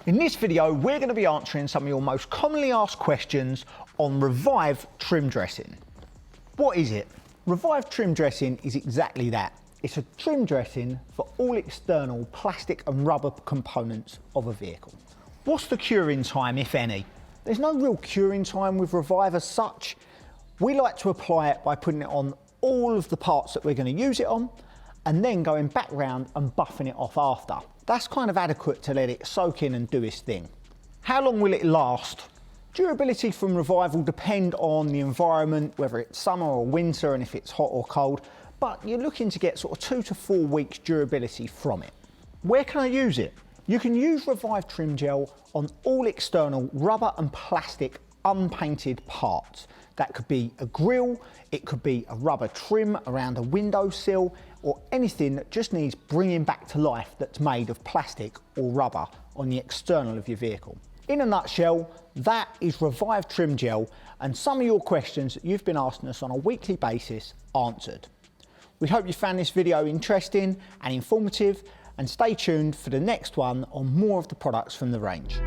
In this video, we're going to be answering some of your most commonly asked questions on Revive trim dressing. What is it? Revive trim dressing is exactly that. It's a trim dressing for all external plastic and rubber components of a vehicle. What's the curing time, if any? There's no real curing time with Revive as such. We like to apply it by putting it on all of the parts that we're going to use it on, and then going back round and buffing it off after. That's kind of adequate to let it soak in and do its thing. How long will it last? Durability from Revive will depend on the environment, whether it's summer or winter and if it's hot or cold, but you're looking to get sort of 2 to 4 weeks durability from it. Where can I use it? You can use Revive trim gel on all external rubber and plastic unpainted parts. That could be a grille, it could be a rubber trim around a windowsill, or anything that just needs bringing back to life that's made of plastic or rubber on the external of your vehicle. In a nutshell, that is Revive trim gel and some of your questions that you've been asking us on a weekly basis answered. We hope you found this video interesting and informative, and stay tuned for the next one on more of the products from the range.